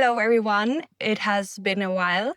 Hello, everyone. It has been a while.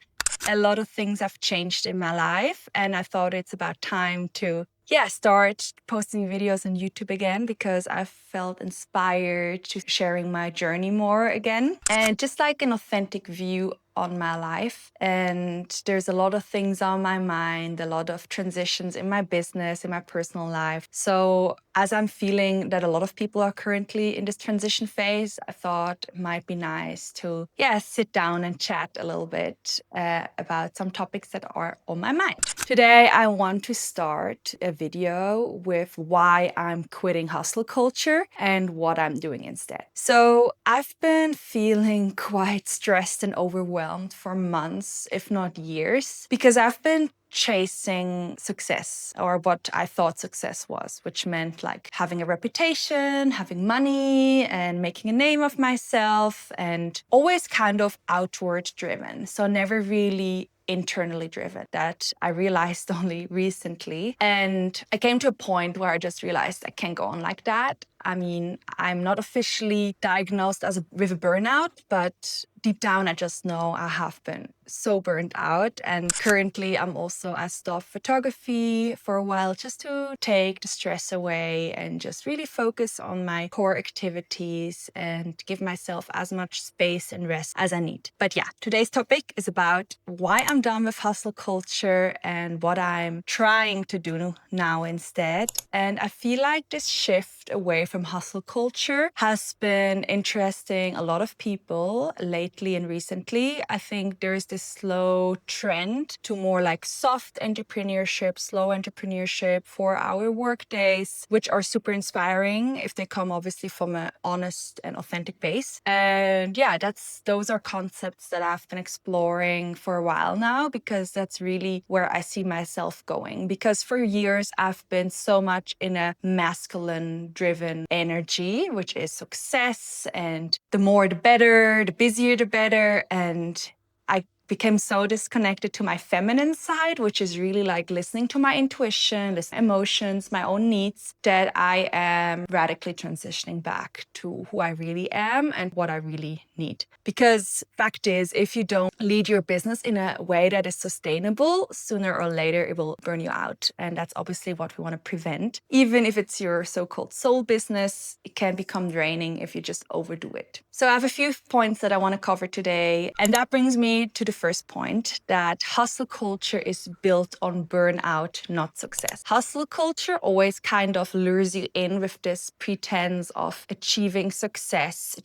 A lot of things have changed in my life, and I thought it's about time to start posting videos on YouTube again because I felt inspired to sharing my journey more again and just like an authentic view on my life. And there's a lot of things on my mind, a lot of transitions in my business, in my personal life. So as I'm feeling that a lot of people are currently in this transition phase, I thought it might be nice to sit down and chat a little bit about some topics that are on my mind. Today, I want to start a video with why I'm quitting hustle culture and what I'm doing instead. So I've been feeling quite stressed and overwhelmed for months, if not years, because I've been chasing success, or what I thought success was, which meant like having a reputation, having money, and making a name of myself, and always kind of outward driven. So never really internally driven. That I realized only recently. And I came to a point where I just realized I can't go on like that. I mean, I'm not officially diagnosed with a burnout, but deep down, I just know I have been so burnt out. And currently, I'm also at stop photography for a while just to take the stress away and just really focus on my core activities and give myself as much space and rest as I need. But today's topic is about why I'm done with hustle culture and what I'm trying to do now instead. And I feel like this shift away from hustle culture has been interesting a lot of people lately and recently. I think there's this slow trend to more like soft entrepreneurship, slow entrepreneurship, 4-hour work days, which are super inspiring if they come obviously from an honest and authentic base. And those are concepts that I've been exploring for a while now, because that's really where I see myself going. Because for years, I've been so much in a masculine driven energy, which is success, and the more the better, the busier the better. And I became so disconnected to my feminine side, which is really like listening to my intuition, listening to emotions, my own needs, that I am radically transitioning back to who I really am and what I really need. Because fact is, if you don't lead your business in a way that is sustainable, sooner or later it will burn you out. And that's obviously what we want to prevent. Even if it's your so-called soul business, it can become draining if you just overdo it. So I have a few points that I want to cover today. And that brings me to the first point, that hustle culture is built on burnout, not success. Hustle culture always kind of lures you in with this pretense of achieving success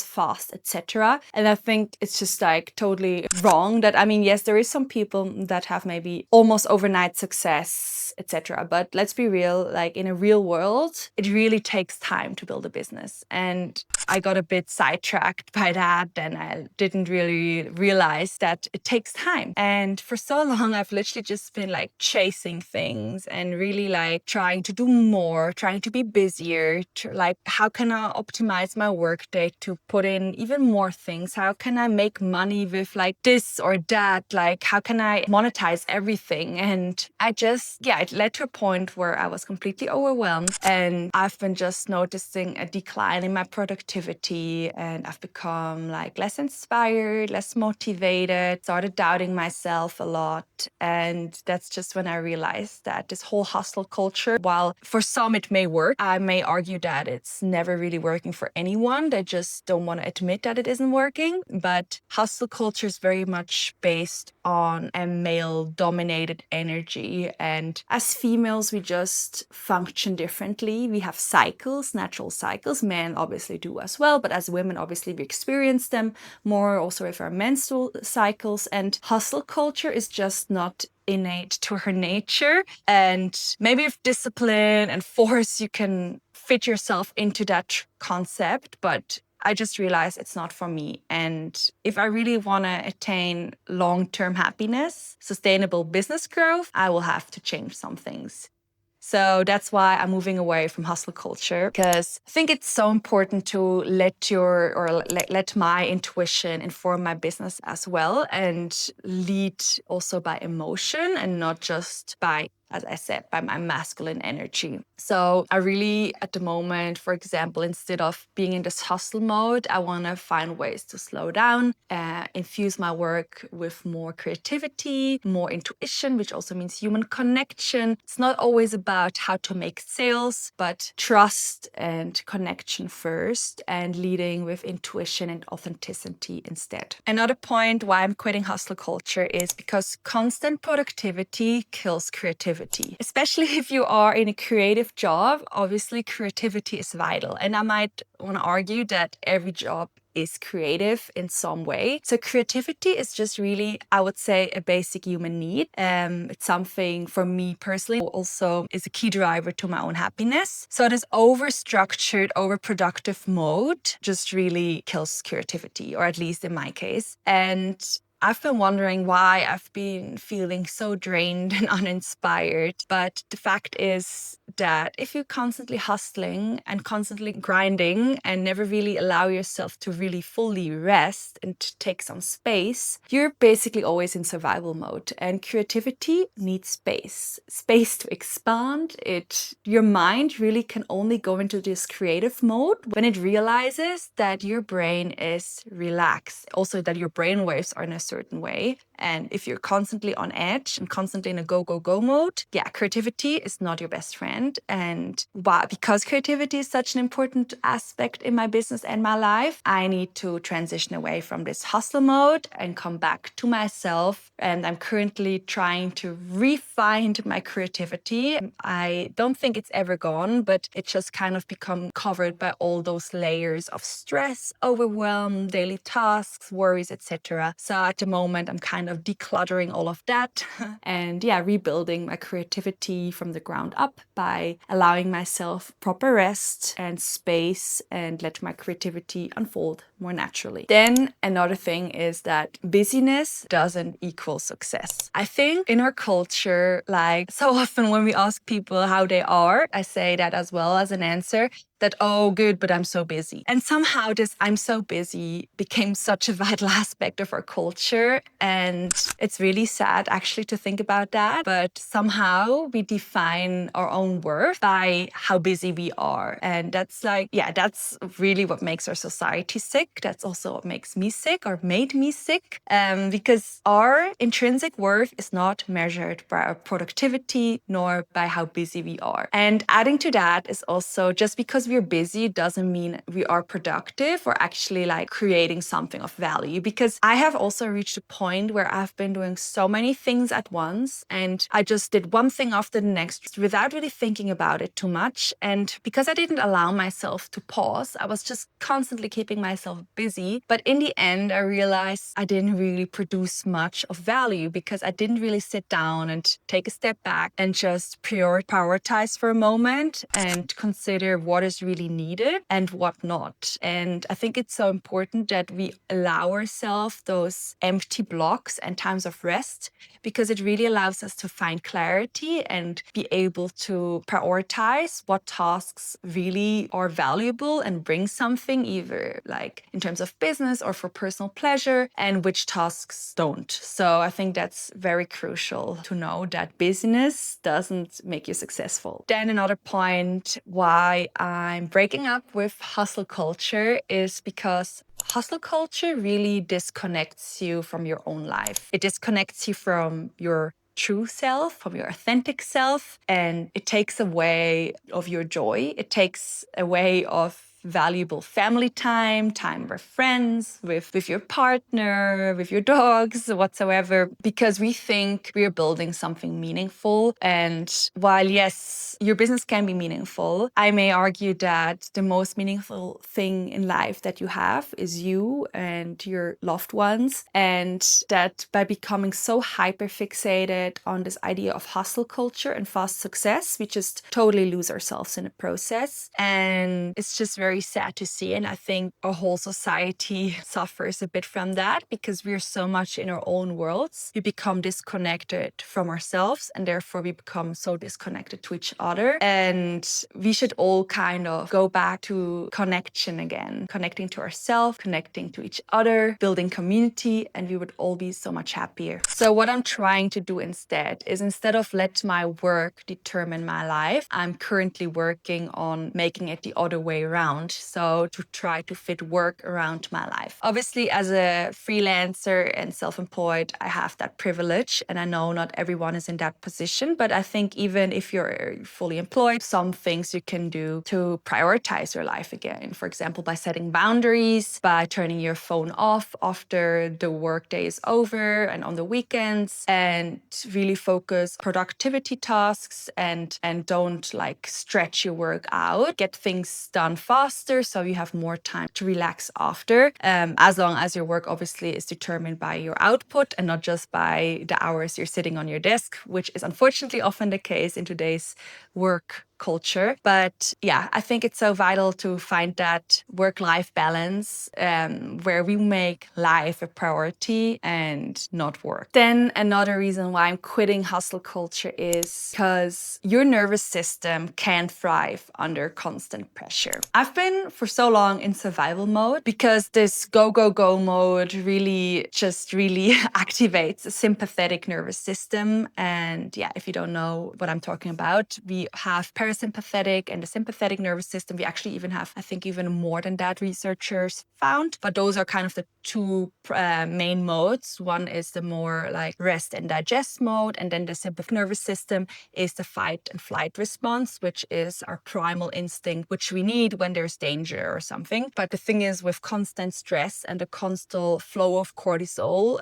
fast, etc. And I think it's just like totally wrong. That, I mean, yes, there is some people that have maybe almost overnight success, etc. But let's be real, like in a real world, it really takes time to build a business. And I got a bit sidetracked by that, and I didn't really realize that it takes time. And for so long, I've literally just been like chasing things and really like trying to do more, trying to be busier, like how can I optimize my workday to put in even more things? How can I make money with like this or that? Like how can I monetize everything? And I just, it led to a point where I was completely overwhelmed, and I've been just noticing a decline in my productivity, and I've become like less inspired, less motivated, started doubting myself a lot. And that's just when I realized that this whole hustle culture, while for some it may work, I may argue that it's never really working for anyone. They just don't want to admit that it isn't working. But hustle culture is very much based on a male-dominated energy. And as females, we just function differently. We have cycles, natural cycles. Men obviously do as well. But as women, obviously, we experience them more also with our menstrual cycles. And hustle culture is just not innate to her nature. And maybe with discipline and force, you can fit yourself into that concept. But I just realized it's not for me. And if I really want to attain long-term happiness, sustainable business growth, I will have to change some things. So that's why I'm moving away from hustle culture, because I think it's so important to let my intuition inform my business as well, and lead also by emotion and not just by as I said, by my masculine energy. So I really, at the moment, for example, instead of being in this hustle mode, I want to find ways to slow down, infuse my work with more creativity, more intuition, which also means human connection. It's not always about how to make sales, but trust and connection first, and leading with intuition and authenticity instead. Another point why I'm quitting hustle culture is because constant productivity kills creativity. Especially if you are in a creative job, obviously creativity is vital. And I might want to argue that every job is creative in some way. So creativity is just really, I would say, a basic human need. It's something for me personally also is a key driver to my own happiness. So this over-structured, over-productive mode just really kills creativity, or at least in my case. And I've been wondering why I've been feeling so drained and uninspired. But the fact is that if you're constantly hustling and constantly grinding and never really allow yourself to really fully rest and to take some space, you're basically always in survival mode. And creativity needs space, space to expand. Your mind really can only go into this creative mode when it realizes that your brain is relaxed. Also that your brain waves are in a certain way. And if you're constantly on edge and constantly in a go, go, go mode, creativity is not your best friend. And why? Because creativity is such an important aspect in my business and my life, I need to transition away from this hustle mode and come back to myself. And I'm currently trying to refine my creativity. I don't think it's ever gone, but it's just kind of become covered by all those layers of stress, overwhelm, daily tasks, worries, etc. So at the moment, I'm kind of decluttering all of that and rebuilding my creativity from the ground up by allowing myself proper rest and space and let my creativity unfold more naturally. Then another thing is that busyness doesn't equal success. I think in our culture, like so often when we ask people how they are, I say that as well as an answer, that, oh, good, but I'm so busy. And somehow this I'm so busy became such a vital aspect of our culture. And it's really sad actually to think about that. But somehow we define our own worth by how busy we are. And that's that's really what makes our society sick. That's also what makes me sick, or made me sick. Because our intrinsic worth is not measured by our productivity nor by how busy we are. And adding to that is also, just because we're busy doesn't mean we are productive or actually like creating something of value. Because I have also reached a point where I've been doing so many things at once, and I just did one thing after the next without really thinking about it too much. And because I didn't allow myself to pause, I was just constantly keeping myself busy. But in the end, I realized I didn't really produce much of value, because I didn't really sit down and take a step back and just prioritize for a moment and consider what is really needed and what not. And I think it's so important that we allow ourselves those empty blocks and times of rest, because it really allows us to find clarity and be able to prioritize what tasks really are valuable and bring something, either like in terms of business or for personal pleasure, and which tasks don't. So I think that's very crucial to know, that business doesn't make you successful. Then another point why I'm breaking up with hustle culture is because hustle culture really disconnects you from your own life. It disconnects you from your true self, from your authentic self, and it takes away of your joy. It takes away of valuable family time, time with friends, with your partner, with your dogs, whatsoever, because we think we are building something meaningful. And while, yes, your business can be meaningful, I may argue that the most meaningful thing in life that you have is you and your loved ones. And that by becoming so hyper fixated on this idea of hustle culture and fast success, we just totally lose ourselves in the process. And it's just very very sad to see. And I think our whole society suffers a bit from that because we're so much in our own worlds. We become disconnected from ourselves and therefore we become so disconnected to each other. And we should all kind of go back to connection again, connecting to ourselves, connecting to each other, building community, and we would all be so much happier. So what I'm trying to do instead is, instead of let my work determine my life, I'm currently working on making it the other way around. So to try to fit work around my life. Obviously, as a freelancer and self-employed, I have that privilege, and I know not everyone is in that position, but I think even if you're fully employed, some things you can do to prioritize your life again. For example, by setting boundaries, by turning your phone off after the workday is over and on the weekends, and really focus productivity tasks and don't like stretch your work out. Get things done faster so you have more time to relax after, as long as your work obviously is determined by your output and not just by the hours you're sitting on your desk, which is unfortunately often the case in today's work culture. But yeah, I think it's so vital to find that work-life balance, where we make life a priority and not work. Then another reason why I'm quitting hustle culture is because your nervous system can't thrive under constant pressure. I've been for so long in survival mode because this go, go, go mode really activates the sympathetic nervous system. And yeah, if you don't know what I'm talking about, we have parasympathetic and the sympathetic nervous system. We actually even have, I think, even more than that, researchers found. But those are kind of the two main modes. One is the more like rest and digest mode, and then the sympathetic nervous system is the fight and flight response, which is our primal instinct, which we need when there's danger or something. But the thing is, with constant stress and the constant flow of cortisol,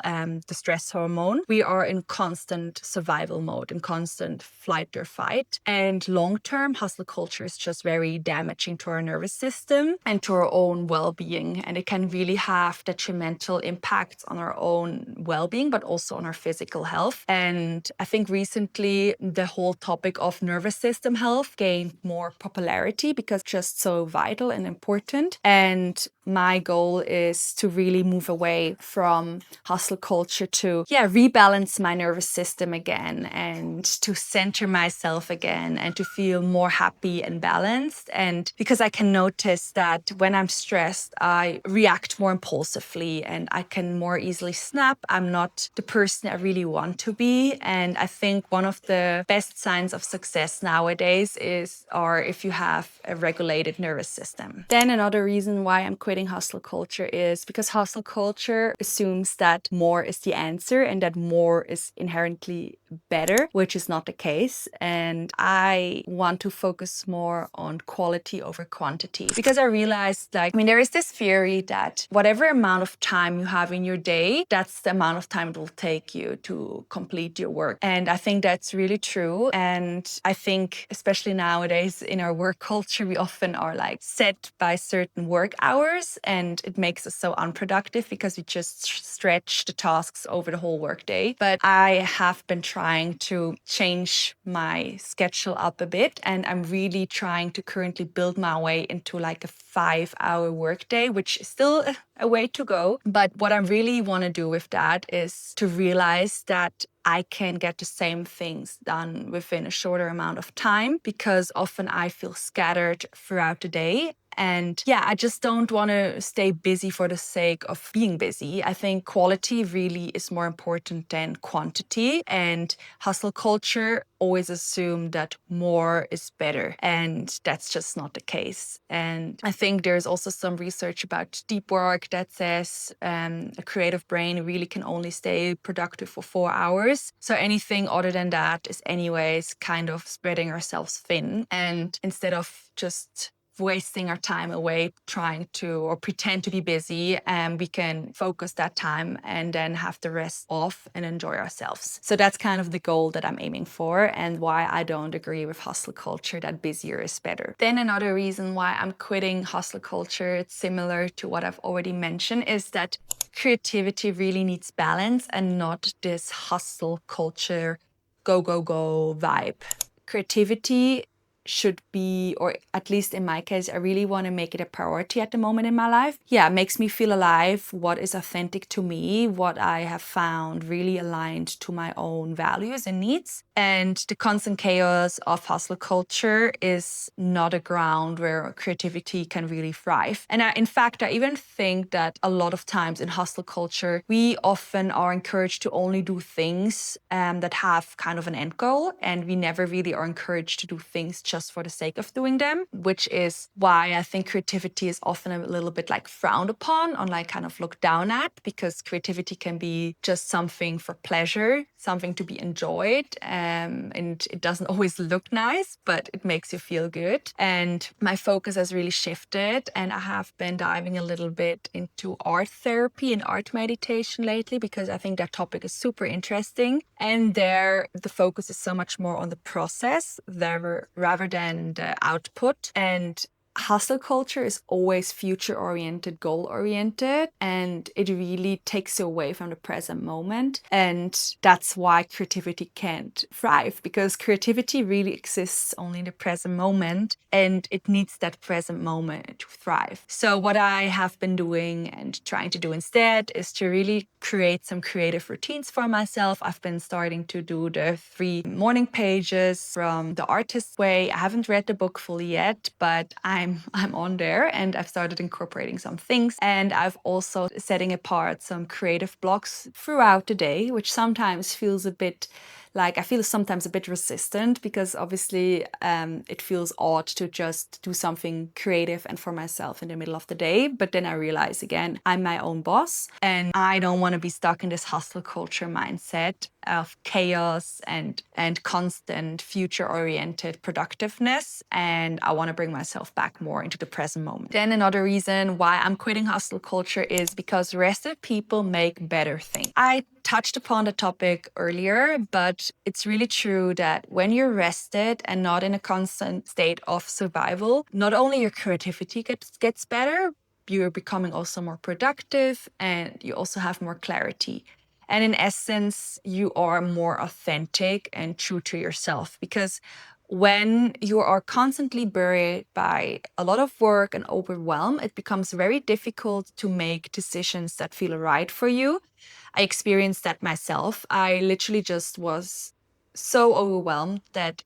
the stress hormone, we are in constant survival mode, in constant flight or fight. And long-term, hustle culture is just very damaging to our nervous system and to our own well-being. And it can really have detrimental impacts on our own well-being, but also on our physical health. And I think recently the whole topic of nervous system health gained more popularity because it's just so vital and important. And my goal is to really move away from hustle culture to, rebalance my nervous system again and to center myself again and to feel more happy and balanced. And because I can notice that when I'm stressed, I react more impulsively and I can more easily snap. I'm not the person I really want to be. And I think one of the best signs of success nowadays is if you have a regulated nervous system. Then another reason why I'm quitting hustle culture is because hustle culture assumes that more is the answer and that more is inherently better, which is not the case. And I want to focus more on quality over quantity because I realized, there is this theory that whatever amount of time you have in your day, that's the amount of time it will take you to complete your work. And I think that's really true. And I think especially nowadays in our work culture, we often are set by certain work hours, and it makes us so unproductive because we just stretch the tasks over the whole workday. But I have been trying to change my schedule up a bit, and I'm really trying to currently build my way into a 5-hour workday, which is still a way to go. But what I really want to do with that is to realize that I can get the same things done within a shorter amount of time, because often I feel scattered throughout the day. And I just don't want to stay busy for the sake of being busy. I think quality really is more important than quantity. And hustle culture always assume that more is better. And that's just not the case. And I think there's also some research about deep work that says a creative brain really can only stay productive for 4 hours. So anything other than that is anyways kind of spreading ourselves thin. And instead of just wasting our time away trying to or pretend to be busy, and we can focus that time and then have the rest off and enjoy ourselves. So that's kind of the goal that I'm aiming for, and why I don't agree with hustle culture that busier is better. Then another reason why I'm quitting hustle culture, it's similar to what I've already mentioned, is that creativity really needs balance and not this hustle culture go, go, go vibe. Creativity should be, or at least in my case, I really want to make it a priority at the moment in my life. Yeah, it makes me feel alive, what is authentic to me, what I have found really aligned to my own values and needs. And the constant chaos of hustle culture is not a ground where creativity can really thrive. And in fact, I even think that a lot of times in hustle culture, we often are encouraged to only do things that have kind of an end goal, and we never really are encouraged to do things just for the sake of doing them, which is why I think creativity is often a little bit like frowned upon, on like kind of looked down at, because creativity can be just something for pleasure, something to be enjoyed, and it doesn't always look nice, but it makes you feel good. And my focus has really shifted, and I have been diving a little bit into art therapy and art meditation lately, because I think that topic is super interesting. And there, the focus is so much more on the process rather than the output. And hustle culture is always future-oriented, goal-oriented, and it really takes you away from the present moment. And that's why creativity can't thrive, because creativity really exists only in the present moment, and it needs that present moment to thrive. So what I have been doing and trying to do instead is to really create some creative routines for myself. I've been starting to do the 3 morning pages from The Artist's Way. I haven't read the book fully yet, but I'm on there, and I've started incorporating some things. And I've also setting apart some creative blocks throughout the day, which sometimes feels a bit like, I feel sometimes a bit resistant, because obviously it feels odd to just do something creative and for myself in the middle of the day. But then I realize again, I'm my own boss, and I don't want to be stuck in this hustle culture mindset of chaos and constant future-oriented productiveness. And I want to bring myself back more into the present moment. Then another reason why I'm quitting hustle culture is because rested people make better things. I touched upon the topic earlier, but it's really true that when you're rested and not in a constant state of survival, not only your creativity gets better, you're becoming also more productive, and you also have more clarity. And in essence, you are more authentic and true to yourself, because when you are constantly buried by a lot of work and overwhelm, it becomes very difficult to make decisions that feel right for you. I experienced that myself. I literally just was so overwhelmed that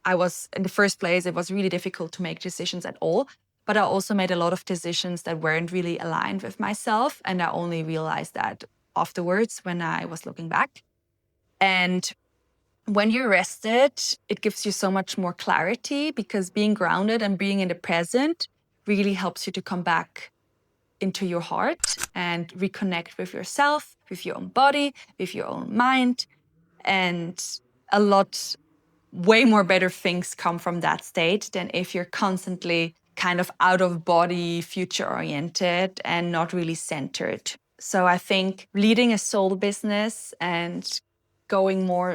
in the first place, it was really difficult to make decisions at all. But I also made a lot of decisions that weren't really aligned with myself. And I only realized that afterwards when I was looking back. And when you're rested, it gives you so much more clarity, because being grounded and being in the present really helps you to come back into your heart and reconnect with yourself, with your own body, with your own mind. And way more better things come from that state than if you're constantly kind of out of body, future oriented, and not really centered. So I think leading a solo business and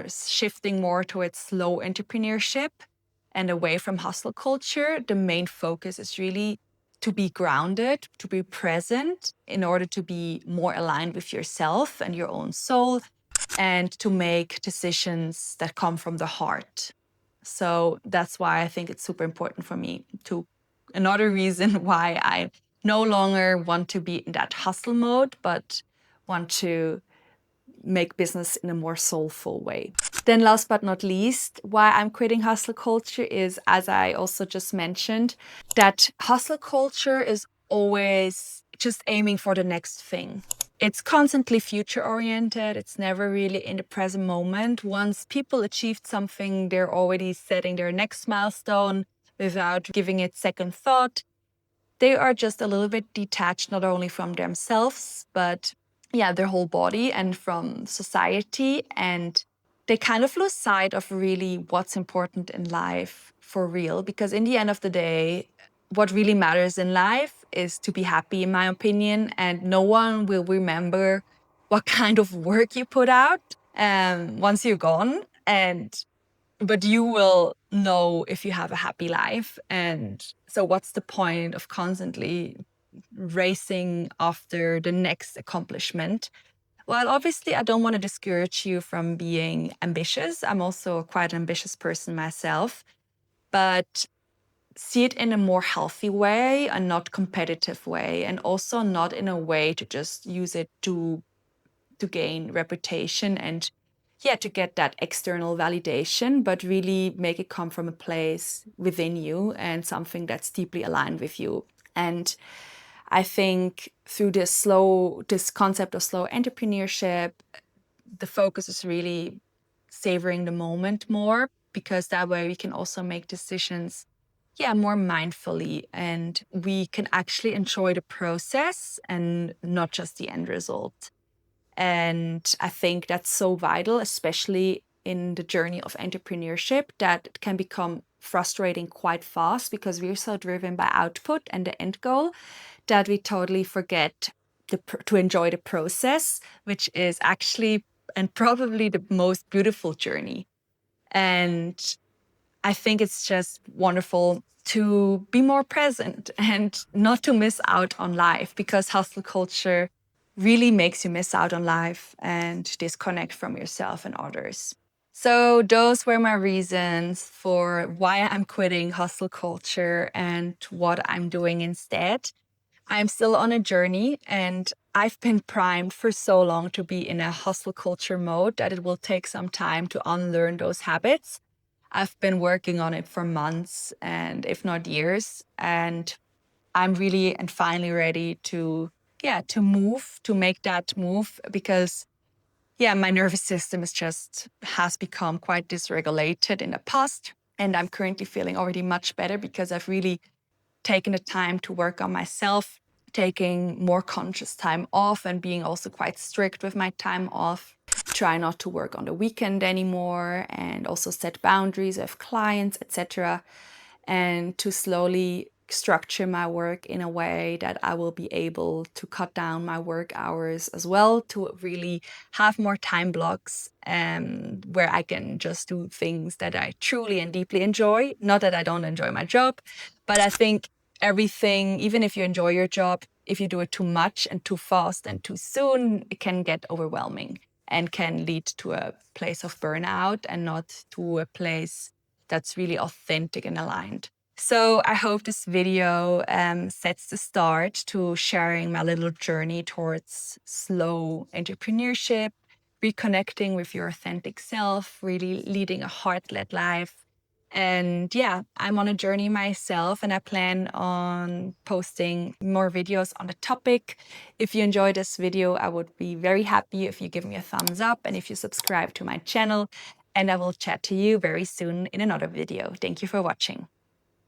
shifting more towards slow entrepreneurship and away from hustle culture, the main focus is really to be grounded, to be present in order to be more aligned with yourself and your own soul, and to make decisions that come from the heart. So that's why I think it's super important for me another reason why I no longer want to be in that hustle mode, but want to make business in a more soulful way. Then last but not least, why I'm quitting hustle culture is, as I also just mentioned, that hustle culture is always just aiming for the next thing. It's constantly future-oriented. It's never really in the present moment. Once people achieved something, they're already setting their next milestone without giving it second thought. They are just a little bit detached, not only from themselves, but their whole body and from society. And they kind of lose sight of really what's important in life for real. Because in the end of the day, what really matters in life is to be happy, in my opinion, and no one will remember what kind of work you put out once you're gone. But you will know if you have a happy life. And so what's the point of constantly racing after the next accomplishment? Well, obviously, I don't want to discourage you from being ambitious. I'm also quite an ambitious person myself. but see it in a more healthy way, a not competitive way, and also not in a way to just use it to gain reputation and to get that external validation, but really make it come from a place within you and something that's deeply aligned with you. And I think through this concept of slow entrepreneurship, the focus is really savoring the moment more, because that way we can also make decisions more mindfully, and we can actually enjoy the process and not just the end result. And I think that's so vital, especially in the journey of entrepreneurship, that it can become frustrating quite fast because we're so driven by output and the end goal that we totally forget to enjoy the process, which is actually and probably the most beautiful journey. And I think it's just wonderful to be more present and not to miss out on life, because hustle culture really makes you miss out on life and disconnect from yourself and others. So those were my reasons for why I'm quitting hustle culture and what I'm doing instead. I'm still on a journey, and I've been primed for so long to be in a hustle culture mode that it will take some time to unlearn those habits. I've been working on it for months and if not years, and I'm really and finally ready to make that move, because my nervous system has become quite dysregulated in the past, and I'm currently feeling already much better because I've really taken the time to work on myself, taking more conscious time off and being also quite strict with my time off. Try not to work on the weekend anymore, and also set boundaries with clients, etc. And to slowly structure my work in a way that I will be able to cut down my work hours as well, to really have more time blocks where I can just do things that I truly and deeply enjoy. Not that I don't enjoy my job, but I think everything, even if you enjoy your job, if you do it too much and too fast and too soon, it can get overwhelming and can lead to a place of burnout and not to a place that's really authentic and aligned. So I hope this video sets the start to sharing my little journey towards slow entrepreneurship, reconnecting with your authentic self, really leading a heart-led life. And I'm on a journey myself, and I plan on posting more videos on the topic. If you enjoyed this video, I would be very happy if you give me a thumbs up and if you subscribe to my channel. And I will chat to you very soon in another video. Thank you for watching.